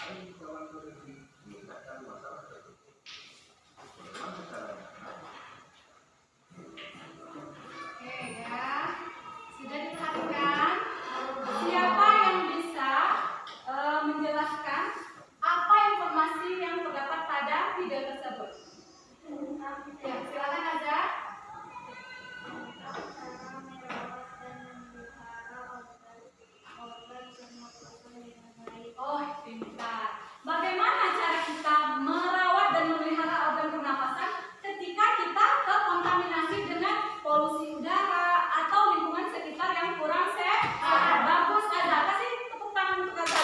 Sudah diperhatikan? Siapa yang bisa menjelaskan apa informasi yang terdapat pada video tersebut? Ya, silakan Azza. Oh, pintar. Bagaimana cara kita merawat dan memelihara organ pernapasan ketika kita terkontaminasi dengan polusi udara atau lingkungan sekitar yang kurang sehat? Bagus, Azza. Kasih tepuk tangan untuk Azza.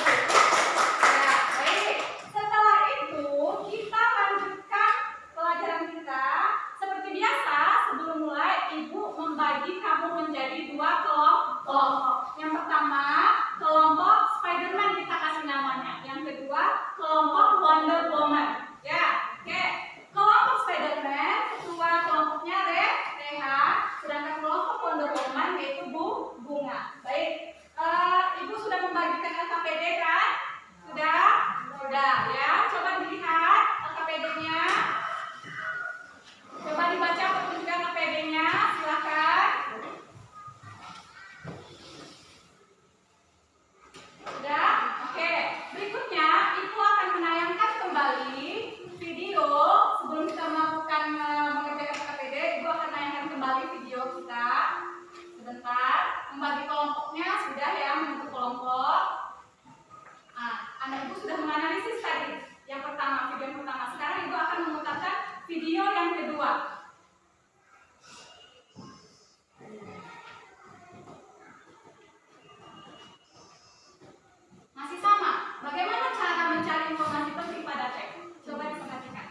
Ya, baik. Setelah itu kita lanjutkan pelajaran kita. Seperti biasa, sebelum mulai, Ibu membagi kamu menjadi dua kelompok. Yang pertama, kelompok Spiderman kita kasih namanya. Yang kedua, kelompok Wonder Woman. Ya, oke. Kelompok Spiderman, ketua kelompoknya Rehan, sedangkan kelompok Wonder Woman yaitu Bunga. Baik, Ibu sudah membagikan LKPD kan? Sudah? Sudah ya. Coba dilihat LKPD-nya. Coba dibaca petunjuk LKPD-nya, silakan. Sudah? Oke. Berikutnya, Ibu akan menayangkan kembali video. Sebelum kita melakukan mengerjakan LKPD, Ibu akan menayangkan kembali video kita. Sebentar. Membagi kelompoknya sudah ya, membentuk kelompok. Anak Ibu sudah menganalisis tadi. Yang pertama, video yang pertama. Sekarang Ibu akan memutarkan video yang kedua. Masih sama. Bagaimana cara mencari informasi penting pada teks? Coba diperhatikan.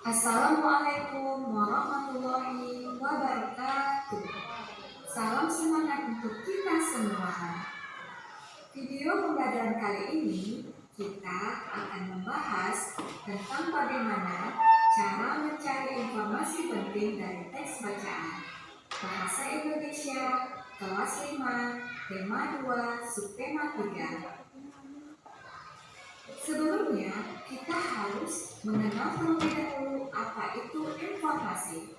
Assalamualaikum warahmatullahi wabarakatuh. Salam semangat untuk kita semua. Video pembelajaran kali ini kita akan membahas tentang bagaimana cara mencari informasi penting dari teks bacaan Bahasa Indonesia kelas 5, tema 2, subtema 3. Sebelumnya, kita harus mengenal terlebih dahulu apa itu informasi.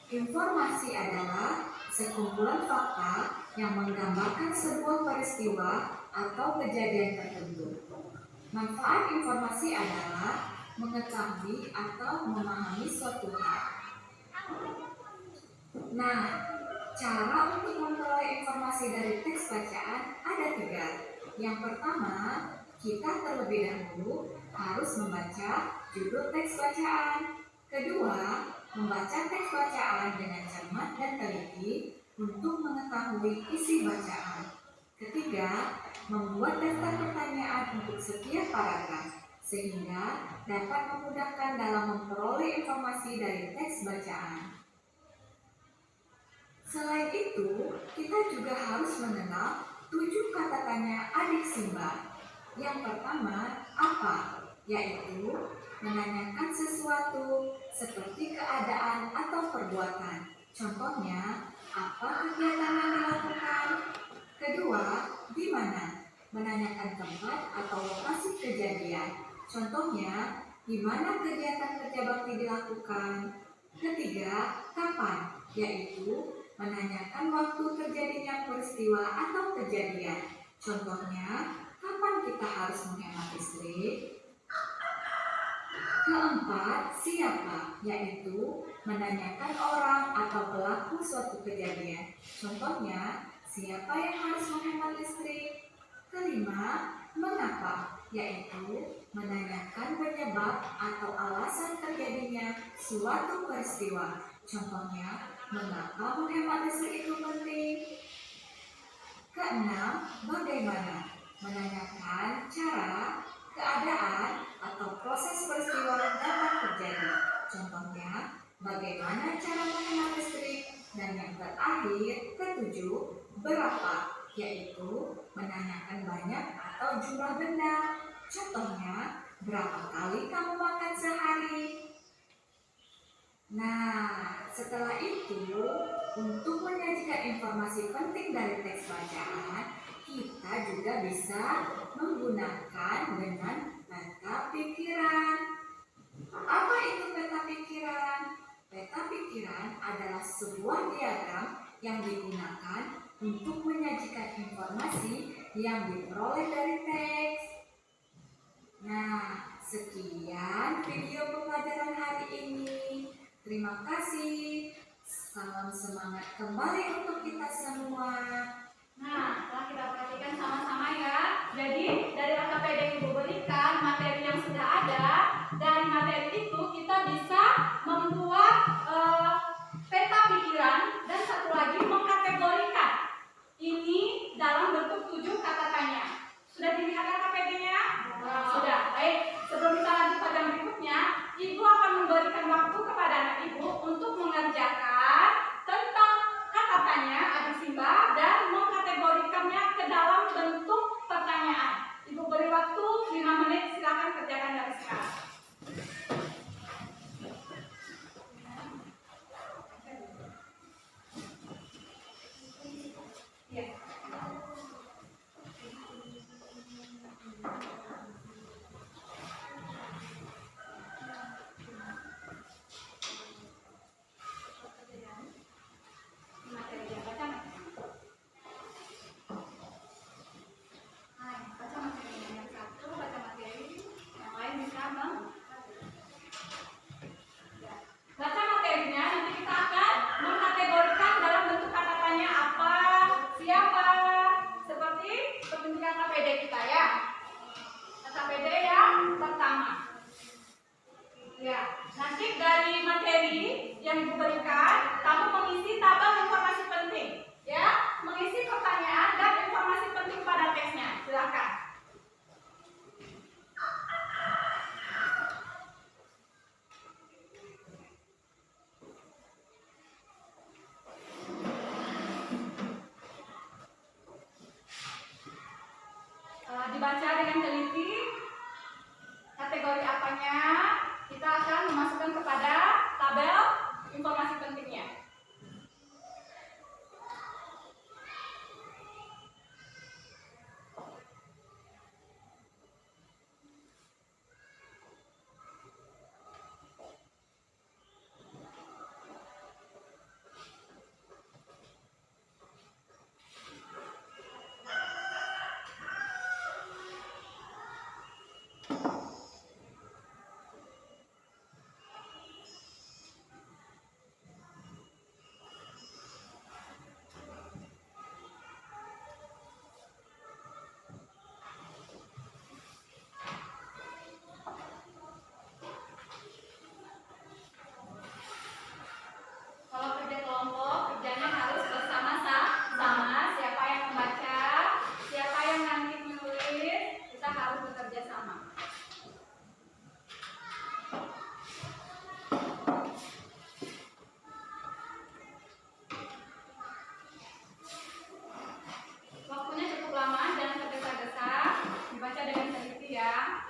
Informasi adalah sekumpulan fakta yang menggambarkan sebuah peristiwa atau kejadian tertentu. Manfaat informasi adalah mengetahui atau memahami suatu hal. Nah, cara untuk memperoleh informasi dari teks bacaan ada 3. Yang pertama, kita terlebih dahulu harus membaca judul teks bacaan. Kedua, membaca teks bacaan dengan cermat dan teliti untuk mengetahui isi bacaan. Ketiga, membuat daftar pertanyaan untuk setiap paragraf sehingga dapat memudahkan dalam memperoleh informasi dari teks bacaan. Selain itu, kita juga harus mengenal 7 kata tanya adik Simba. Yang pertama, apa? Yaitu menanyakan sesuatu seperti keadaan atau perbuatan. Contohnya, apa kegiatan yang dilakukan? Kedua, di mana? Menanyakan tempat atau lokasi kejadian. Contohnya, di mana kegiatan kerja bakti dilakukan? Ketiga, kapan? Yaitu menanyakan waktu terjadinya peristiwa atau kejadian. Contohnya, kapan kita harus menghemat listrik? Keempat, siapa? Yaitu menanyakan orang atau pelaku suatu kejadian. Contohnya, siapa yang harus menghemat listrik? Kelima, mengapa? Yaitu menanyakan penyebab atau alasan terjadinya suatu peristiwa. Contohnya, mengapa menghemat listrik itu penting? Keenam, bagaimana? Menanyakan cara, keadaan, atau proses peristiwa yang dapat terjadi. Contohnya, bagaimana cara menghemat listrik? Dan yang terakhir, ketujuh, berapa? Yaitu menanyakan banyak atau jumlah benda. Contohnya, berapa kali kamu makan sehari? Nah, setelah itu, untuk menyajikan informasi penting dari teks bacaan, kita juga bisa menggunakan dengan yang digunakan untuk menyajikan informasi yang diperoleh dari teks. Nah, sekian video pembelajaran hari ini. Terima kasih. Salam semangat kembali untuk kita semua. Nah, telah kita perhatikan sama-sama ya. Jadi, dari LKPD yang Ibu berikan, materi yang sudah ada, dari materi itu kita bisa membuat peta pikiran dan satu lagi mengkategorikan. Ini dalam bentuk 7 kata tanya. Sudah dilihat LKPD-nya? Sudah. Baik, sebelum kita lanjut pada berikutnya, Ibu akan memberikan waktu kepada anak Ibu untuk mengerjakan tentang kata tanya adik Simba dan mengkategorikannya ke dalam bentuk pertanyaan. Ibu beri waktu 5 menit, silakan kerjakan dari sekarang. Ya. Materi yang baca materi yang satu, baca materi yang lain bisa baca materinya. Nanti kita akan mengkategorikan dalam bentuk kata tanya apa, siapa, seperti petunjuk KPD kita ya. KPD yang pertama. Ya, nanti dari materi yang diberikan, kamu mengisi tabel informasi penting, ya, mengisi pertanyaan dan informasi penting pada teksnya. Silakan. Dibaca dengan teliti kategori apanya, kita akan memasukkan kepada tabel informasi pentingnya. Kalau kerja kelompok, kerjanya harus bersama-sama. Siapa yang membaca, siapa yang nanti menulis, kita harus bekerja sama. Waktunya cukup lama, jangan tergesa-gesa. Dibaca dengan teliti ya.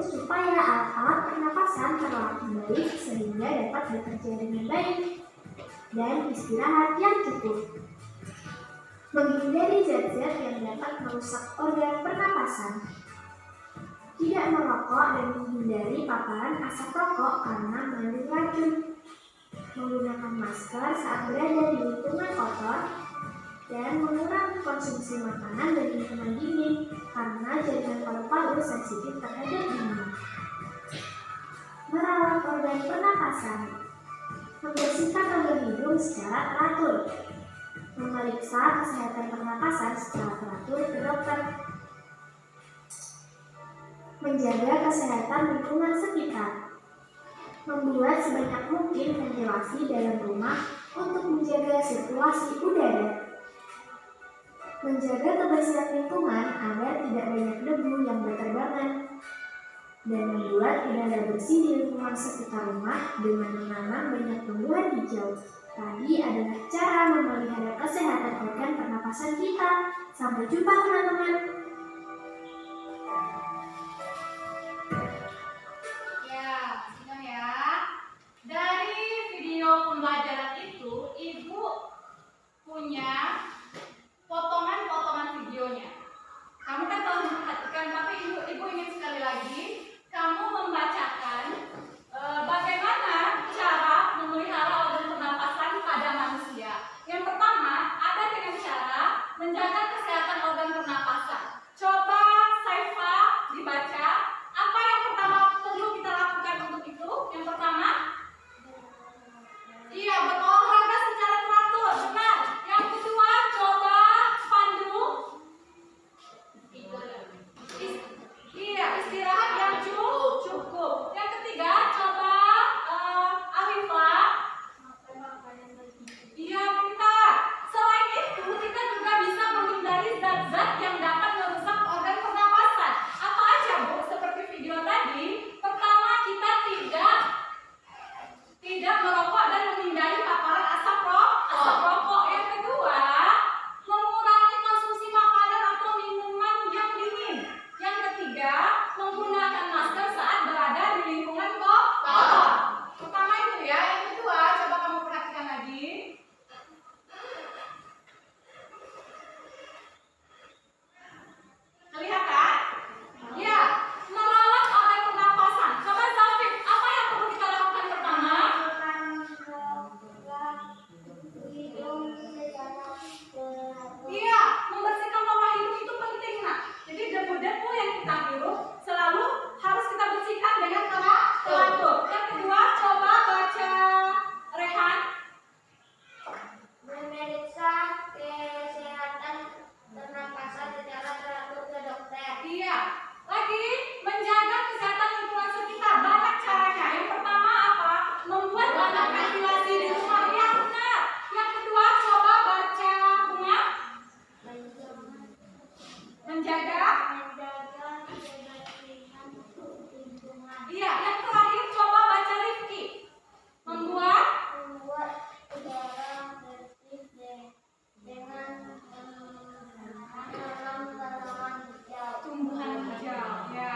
supaya alat-alat pernapasan terlatih baik sehingga dapat bekerja dengan baik dan istirahat yang cukup. Menghindari zat-zat yang dapat merusak organ pernapasan. Tidak merokok dan menghindari paparan asap rokok karena mengandung racun. Menggunakan masker saat berada di lingkungan kotor dan mengurangi konsumsi makanan dari lingkungan dingin karena jaringan paru-paru sensitif terhadap dingin. Merawat organ pernapasan. Membersihkan organ hidung secara teratur. Memeriksa kesehatan pernapasan secara teratur ke dokter. Menjaga kesehatan lingkungan sekitar. Membuat sebanyak mungkin ventilasi dalam rumah untuk menjaga sirkulasi udara. Menjaga kebersihan lingkungan agar tidak banyak debu yang berterbangan. Dan membuat udara bersih di lingkungan sekitar rumah dengan menanam banyak tumbuhan hijau. Tadi adalah cara memelihara kesehatan organ pernapasan kita. Sampai jumpa teman-teman. Dari video pembelajaran itu, Ibu punya potongan-potongan videonya. Kamu kan telah memperhatikan, tapi Ibu ingin sekali lagi kamu membacakan bagaimana cara memelihara organ pernapasan pada manusia. Yang pertama, ada dengan cara menjaga kesehatan organ pernapasan. Coba Saifa dibaca. Apa yang pertama perlu kita lakukan untuk itu? Yang pertama, iya, berolahraga secara teratur, benar. Yang kedua, coba Pandu. Istirahat yang cukup. Yang ketiga, coba Alifah. Iya, pintar. Selain itu, kita juga bisa menghindari zat-zat yang dapat merusak organ pernapasan. Apa aja, Bu? Seperti video tadi. Pertama, kita tidak merokok dan menghindari paparan asap rokok. Yang kedua, mengurangi konsumsi makanan atau minuman yang dingin. Yang ketiga, menggunakan masker saat berada di lingkungan kotor. Pertama itu ya. Yang kedua, coba kamu perhatikan lagi. Kelihatan? Ya, merawat organ pernapasan. Coba Zafif, apa yang perlu kita lakukan pertama? Iya, membersihkan bawah hidung itu penting, Nak. Jadi debu-debu yang kita hirup selalu harus kita bersihkan dengan teratur. Yang kedua, coba baca Rehan. Memeriksa kesehatan pernapasan secara teratur ke dokter. Iya, lagi menjaga kesehatan lingkungan sekitar. Banyak caranya. Yang pertama apa? Membuat banyak ventilasi di rumah. Yang benar. Yang kedua, coba baca Bunga. Menjaga. kebersihan lingkungan. Iya, yang terakhir coba baca Rifki. Membuat Udara bersih dengan menanam tanaman hijau. tumbuhan hijau. Ya.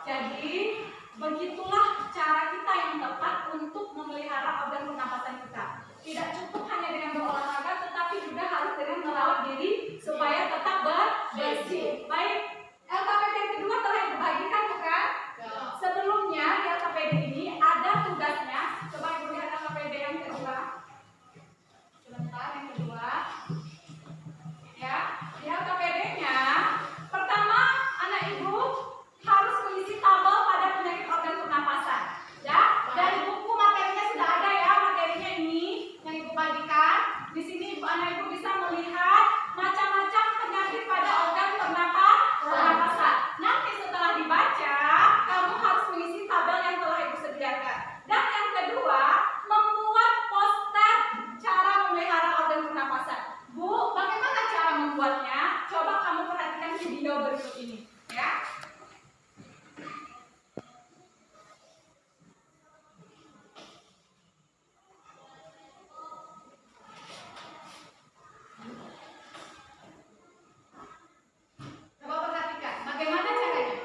Jadi begitulah cara kita yang tepat untuk memelihara organ pernapasan kita. Tidak cukup hanya dengan berolahraga, tetapi juga harus dengan merawat diri supaya tetap bersih. Baik, LKPD yang kedua telah dibagikan, bukan? Sebelumnya di LKPD ini ada tugasnya. Coba Ibu lihat LKPD yang kedua. Sebentar, yang kedua. Ya, di LKPD-nya pertama anak Ibu harus mengisi tabel pada penyakit organ pernapasan. Ya, dari buku materinya sudah ada ya, materinya ini yang Ibu bagikan. Di sini anak Ibu bisa melihat macam-macam penyakit pada organ pernapasan. Nanti setelah dibaca, kamu harus mengisi tabel yang telah Ibu sediakan. Dan yang kedua, membuat poster cara memelihara organ pernapasan. Bu, bagaimana cara membuatnya? Coba kamu perhatikan video berikut ini, ya. Coba perhatikan, bagaimana caranya?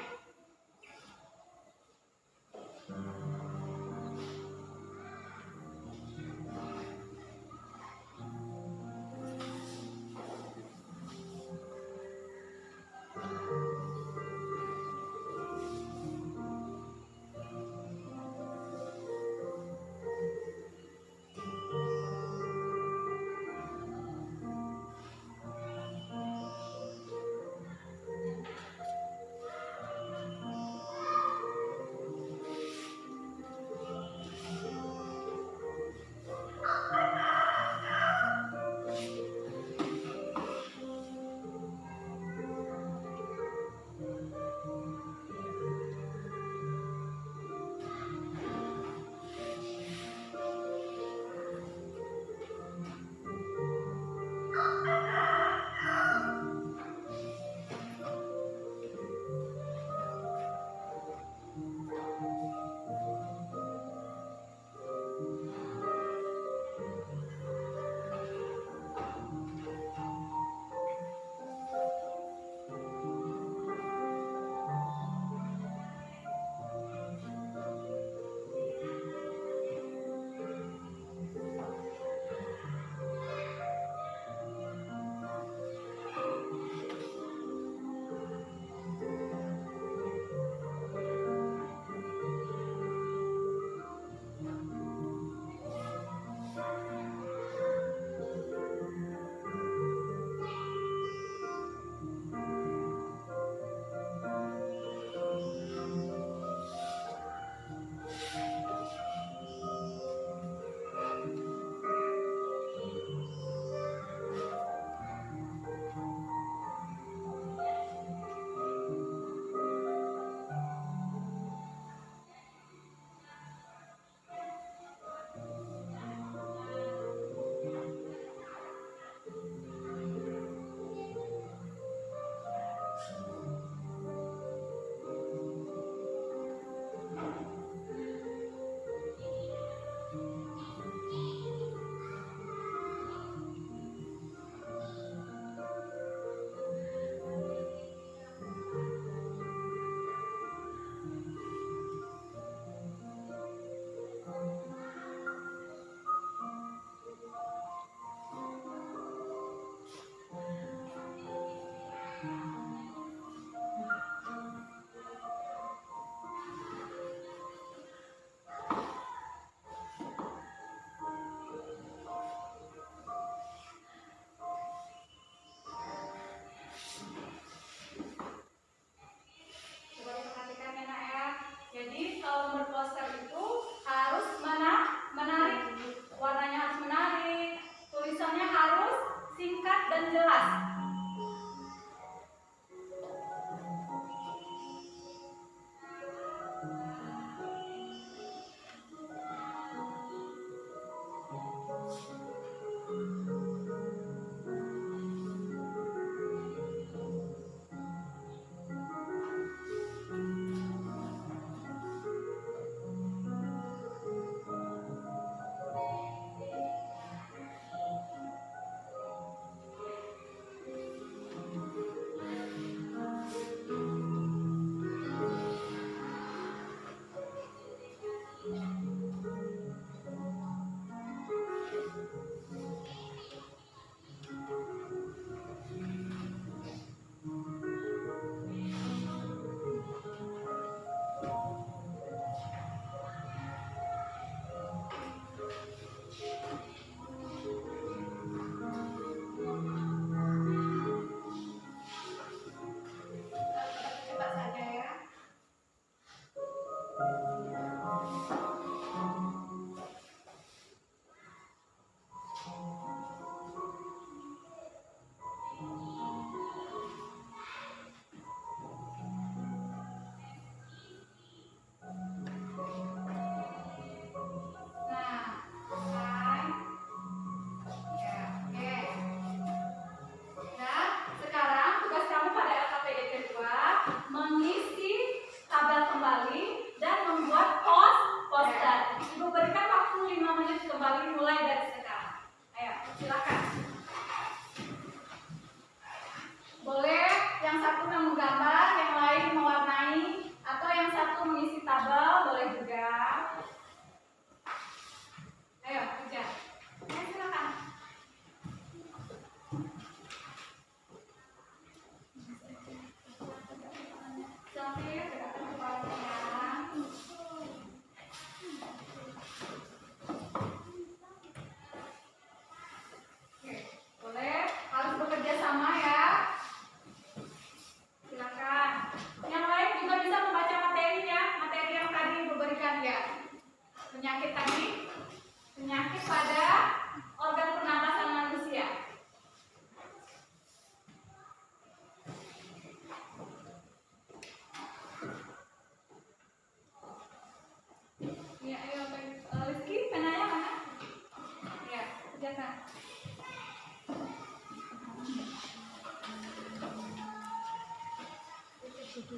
Ada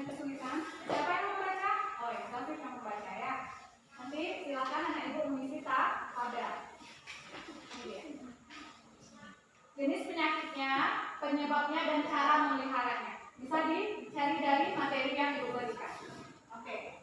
kesulitan? Siapa yang mau membaca? Oh ya, David yang membaca ya. Nanti silakan anak ibu mengisi tabel. Ini dia. Jenis penyakitnya, penyebabnya dan cara memeliharanya. Bisa dicari dari materi yang ibu berikan. Oke.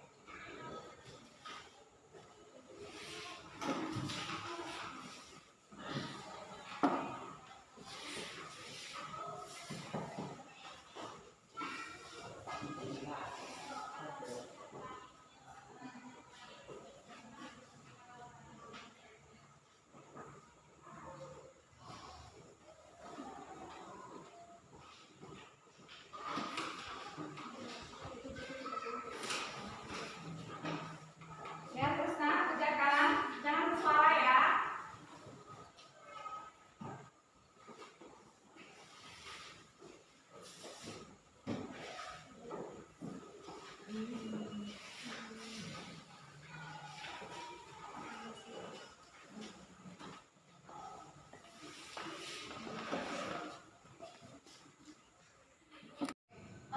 Ya, terus nah, kerjakan. Jangan bersuara ya.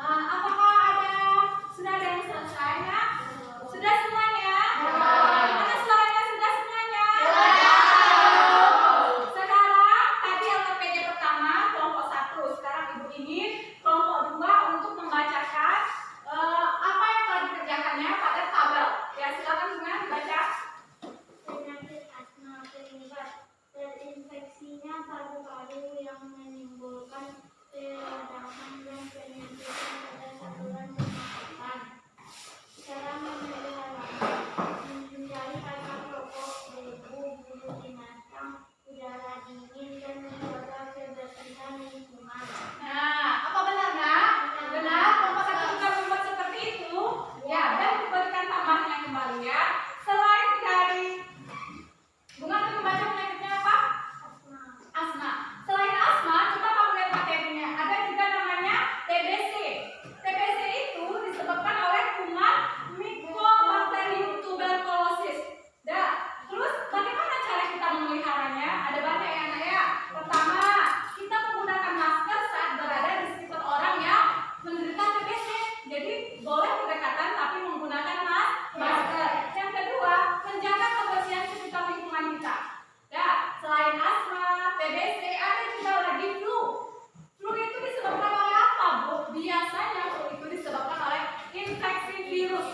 Apakah sudah ada yang selesai, Nak? Sudah semuanya? Mana suaranya sudah semuanya? Sekarang tadi LKPD pertama kelompok 1. Sekarang ibu ingin kelompok 2 untuk membacakan apa yang telah dikerjakannya pada tabel. Ya, silakan semua dibaca. Penyakit asma penyebab terinfeksinya paru-paru yang menimbulkan peradangan dan penyempitan pada saluran pernafasan. Cara memeliharanya menghindari asap rokok, debu, bulu binatang, udara dingin, dan menjaga kebersihan lingkungan. Nah, apa benar, Nak? Benar, kelompok 1 juga membuat seperti itu. Ya, dan diberikan tambahnya kembali ya. Selain dari Bunga tadi membaca penyakitnya apa? Asma. Selain asma, coba kamu lihat materinya. Ada juga namanya TBC. TBC itu disebabkan oleh kuman Mycobacterium tuberculosis. Terus bagaimana cara kita memeliharanya? Ada banyak ya, Nak ya. Pertama, kita menggunakan masker saat berada di sekitar orang yang menderita TBC. Jadi boleh berdekatan tapi menggunakan masker. Yang kedua, menjaga kebersihan sekitar lingkungan kita. Selain asma, TBC, ada juga lagi flu. Flu itu disebabkan oleh apa, Bu? Biasanya flu itu disebabkan oleh infeksi virus.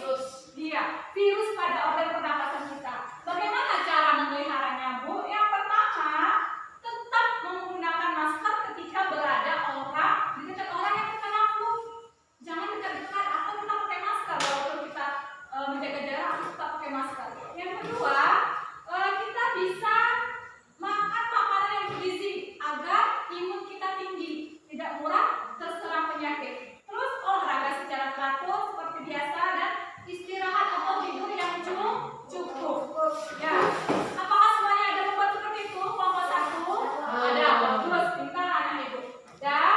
Virus pada organ pernapasan kita. Bagaimana cara memeliharanya, Bu? Yang pertama, tetap menggunakan masker ketika berada di dekat orang yang terkena flu. Jangan dekat-dekat atau kita pakai masker walaupun kita menjaga jarak, tetap pakai masker. Yang kedua, kita bisa makan makanan yang bergizi agar imun kita tinggi, tidak mudah terserang penyakit. Terus olahraga secara teratur seperti biasa dan istirahat atau tidur yang cukup. Ya, apakah semuanya ada membuat seperti itu? Kelompok 1 ada. Bagus, pintar anak ibu. Dan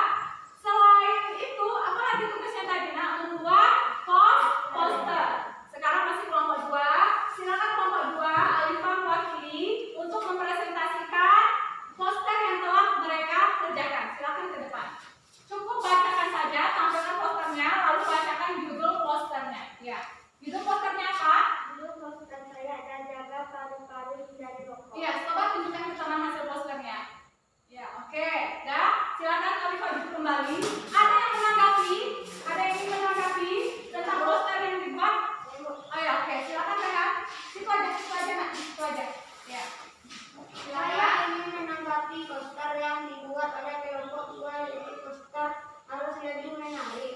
selain itu, apa lagi tugasnya tadi? Nah, membuat poster. Sekarang masih kelompok 2. Silakan kelompok 2, Alifah mewakili untuk mempresentasikan poster yang telah mereka kerjakan. Silakan ke depan. Cukup bacakan saja, tampilkan posternya, lalu bacakan judul posternya. Ya, judul posternya apa? Dulu poster saya dan jaga paru-paru hindari rokok. Iya, coba tunjukkan ke teman hasil posternya. Ya, oke. Silakan Alifah duduk kembali. Ada yang menanggapi? Ada yang ingin menanggapi tentang poster yang dibuat? Oh ya, oke. Silakan Rehan. Situ aja, Nak. Situ aja. Ya. Saya Silakan. ingin menanggapi poster yang dibuat oleh kelompok 2, yaitu poster harus lebih menarik.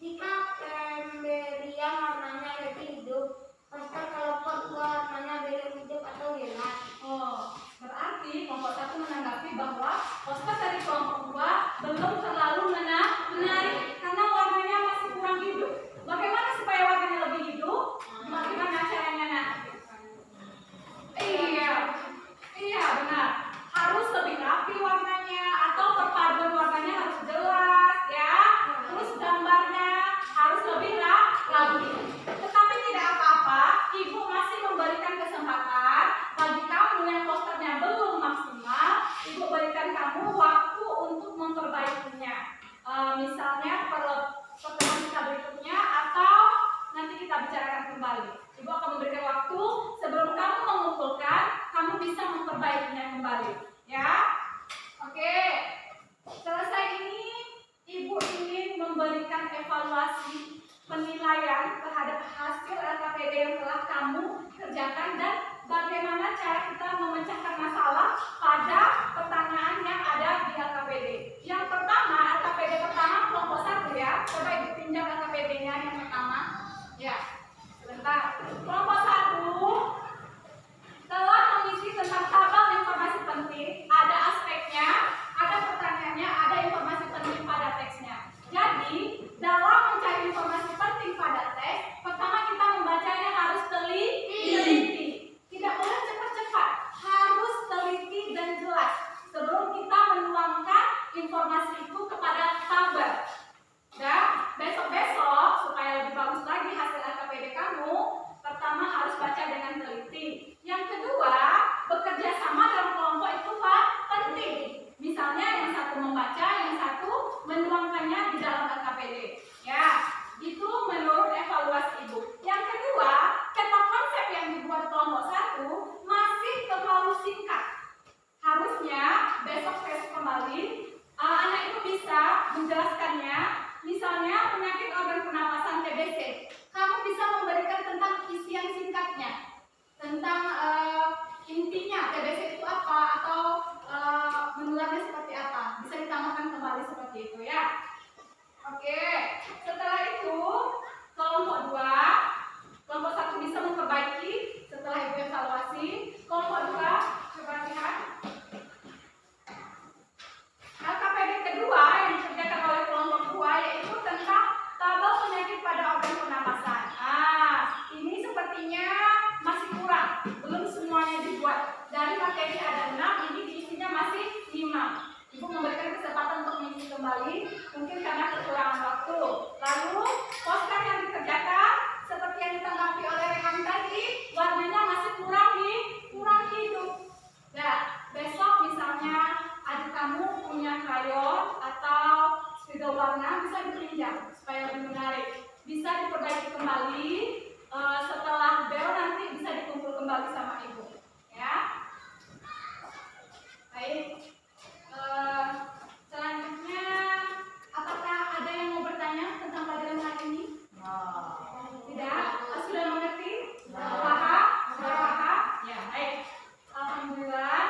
Jika pemberian warnanya lebih hidup, poster kelompok 2 warnanya belum hidup atau gelap. Oh, berarti kelompok 1 menanggapi bahwa poster dari kelompok 2 belum terlalu menarik karena warnanya masih kurang hidup. Bagaimana supaya warnanya lebih hidup? Bagaimana caranya, Nak? Iya, benar. Harus lebih rapi warnanya atau perpaduan warnanya harus jelas, ya. Terus gambarnya harus lebih rapi. Tetapi tidak apa-apa, Ibu masih memberikan kesempatan bagi kamu yang posternya bisa memperbaikinya kembali. Ya, oke. Selesai ini, Ibu ingin memberikan evaluasi penilaian terhadap hasil LKPD yang telah kamu kerjakan dan bagaimana cara kita memecahkan masalah pada pertanyaan yang ada di LKPD. Yang pertama, LKPD pertama kelompok 1 ya. Coba Ibu pinjam LKPD-nya yang pertama. Ya, sebentar. Kelompok 1 telah mengisi tentang tabel informasi penting, ada aspeknya, ada pertanyaannya, ada informasi penting pada teksnya. Jadi, dalam mencari informasi penting pada teks, pertama kita membacanya harus teliti. Tidak boleh cepat-cepat, harus teliti dan jelas sebelum kita menuangkan informasi itu kepada tabel. Dan besok-besok supaya lebih bagus lagi hasil LKPD kamu, pertama harus baca dengan teliti. Yang kedua, bekerja sama dalam kelompok itu penting. Misalnya yang satu membaca, yang satu menuangkannya di dalam LKPD. Ya, itu menurut evaluasi Ibu. Yang kedua, kata konsep yang dibuat kelompok 1 masih terlalu singkat. Harusnya besok kembali anak itu bisa menjelaskannya. Misalnya penyakit organ pernapasan TBC, kamu bisa memberikan tentang isian singkatnya, tentang intinya TBC itu apa atau menularnya seperti apa. Bisa ditambahkan kembali seperti itu ya. Oke, setelah itu kelompok 2, kelompok 1 bisa memperbaiki setelah Ibu evaluasi. Kelompok 2 coba lihat. LKPD kedua yang dikerjakan oleh kelompok 2 yaitu tentang tabel penyakit pada organ pernapasan. Ini sepertinya masih kurang, belum semuanya dibuat. Dari materi ada 6, ini diisinya masih 5. Ibu memberikan kesempatan untuk mengisi kembali, mungkin karena kekurangan waktu. Lalu poster yang dikerjakan seperti yang ditanggapi oleh rekan tadi, warnanya masih kurang hidup. Nah, besok misalnya adik kamu punya krayon atau spidol warna, bisa dipinjam supaya lebih menarik. Bisa diperbaiki kembali, setelah bel nanti bisa dikumpul kembali sama Ibu. Ya. Baik. Selanjutnya, apakah ada yang mau bertanya tentang pelajaran hari ini? Tidak? Sudah mengerti? Paham? Sudah paham? Ya, baik. Alhamdulillah,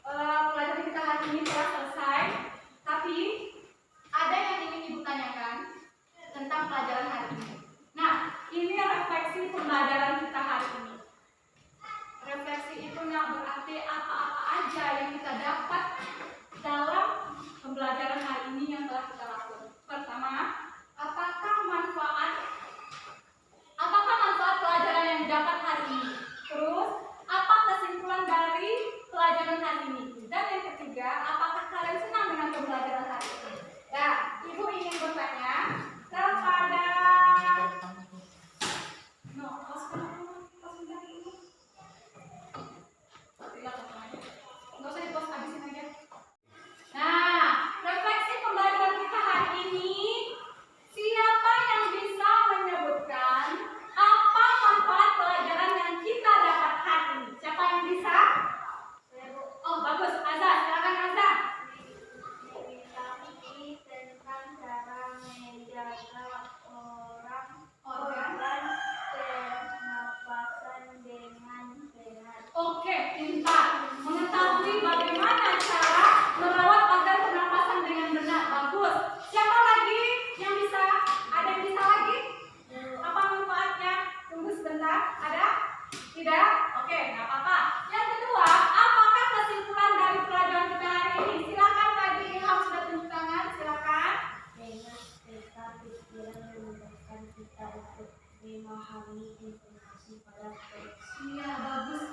pelajaran kita hari ini telah selesai. Tapi ada yang ingin Ibu tanyakan tentang pelajaran hari ini. Nah, ini refleksi pembelajaran kita hari ini. Refleksi itu yang berarti apa-apa aja yang kita dapat dalam pembelajaran hari ini yang telah kita lakukan. Pertama, apakah manfaat pelajaran yang didapat hari ini? Terus, apa kesimpulan dari pelajaran hari ini? Dan yang ketiga, apakah kalian senang dengan pembelajaran hari ini? Nah, Ibu ingin bertanya kepada nggak usah di-post, habisin aja. Nah, refleksi pembelajaran kita hari ini, siapa yang bisa menyebutkan apa manfaat pelajaran yang kita dapat hari ini? Siapa yang bisa? Oh, bagus. Azza, silakan Azza. Tentang cara menjaga Organ pernapasan dengan sehat. Oke, pintar. Mengetahui bagaimana cara merawat organ pernapasan dengan benar. Bagus. Siapa lagi yang bisa? Ada yang bisa lagi? Apa manfaatnya? Tunggu sebentar. Ada? Tidak? Oke, nggak apa-apa. Yang kedua, apakah kesimpulan dari pelajaran kita hari ini? Silakan tadi Ilham sudah tunjuk tangan. Silakan. Dengan peta pikiran memudahkan kita untuk memahami informasi pada teks. Iya, bagus.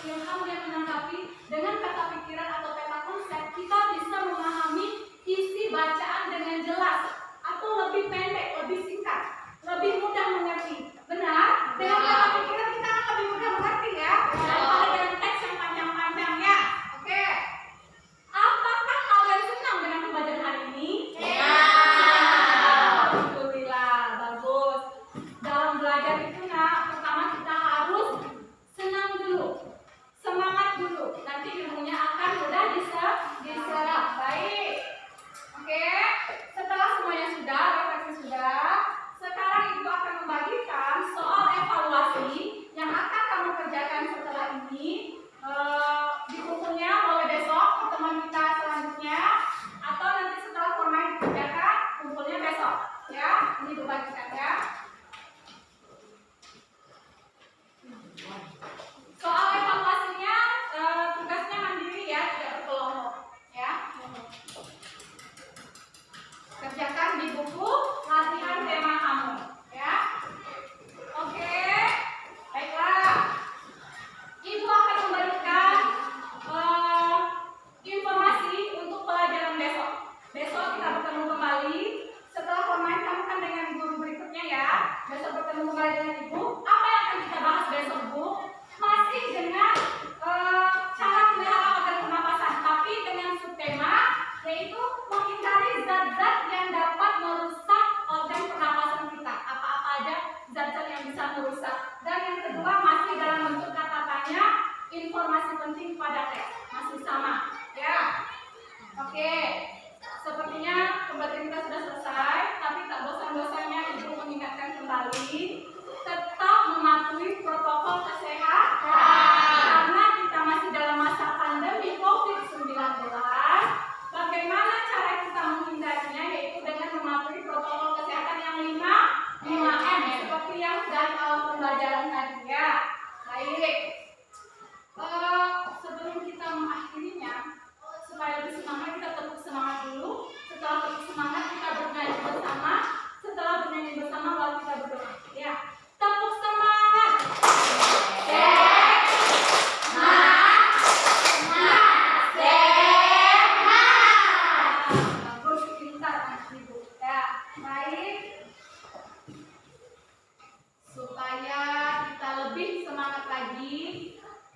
Ilham yang menanggapi dengan peta pikiran atau peta berhenti pada tes. Masih sama, ya. Oke, sepertinya pembelajaran kita sudah selesai, tapi tak bosan-bosannya Ibu mengingatkan kembali, tetap mematuhi protokol kesehatan. Karena kita masih dalam masa pandemi COVID-19, bagaimana cara kita menghindarinya, yaitu dengan mematuhi protokol kesehatan yang 5M, seperti yang dari awal pembelajaran tadi ya. Baik, sebelum kita mengakhirinya, supaya lebih semangat, kita tepuk semangat dulu. Setelah tepuk semangat, kita bernyanyi bersama. Setelah bernyanyi bersama, baru kita berdoa. Ya, tepuk semangat. Bagus, pintar anak ibu. Ya, baik. Supaya kita lebih semangat lagi,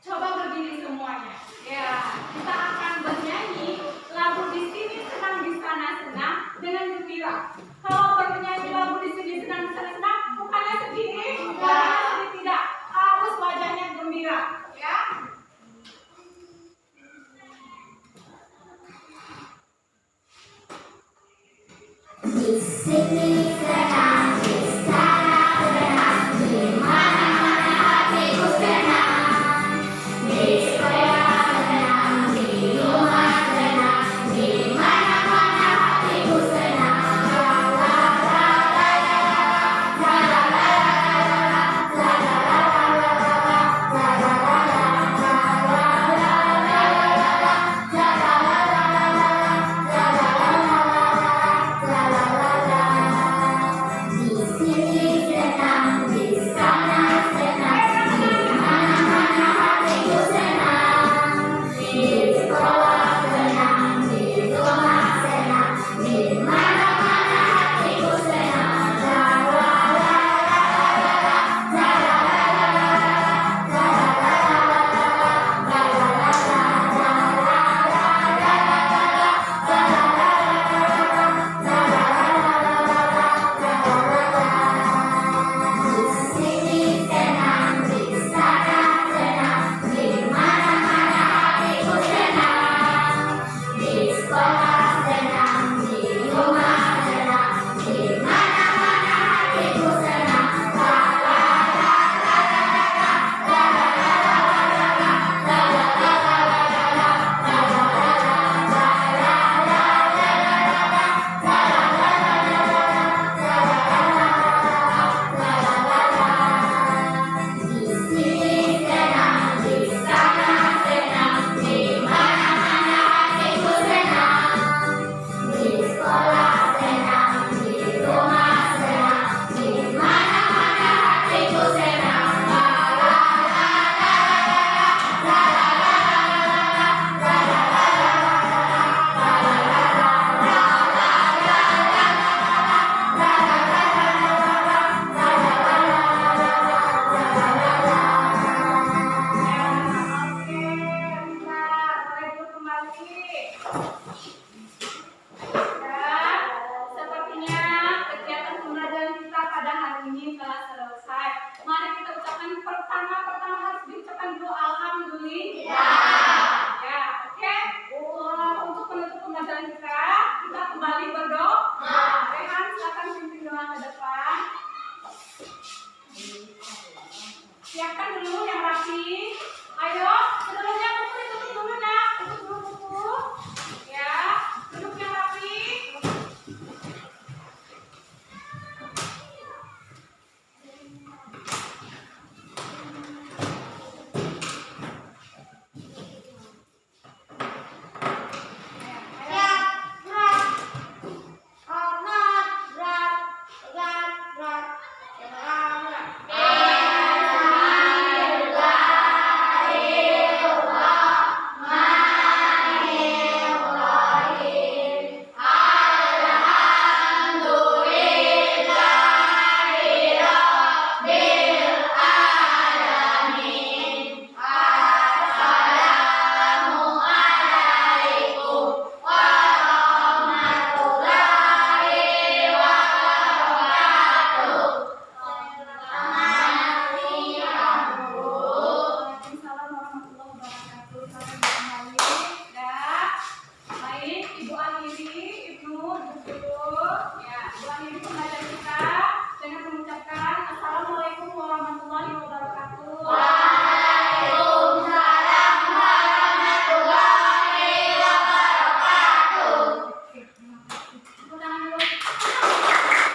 coba berdiri semuanya. Ya, kita akan bernyanyi lagu di sini senang di sana senang dengan gembira. Kalau bernyanyi lagu di sini senang di sana senang, bukannya sedih, bukannya sedih, tidak, harus wajahnya gembira. Ya. Di sini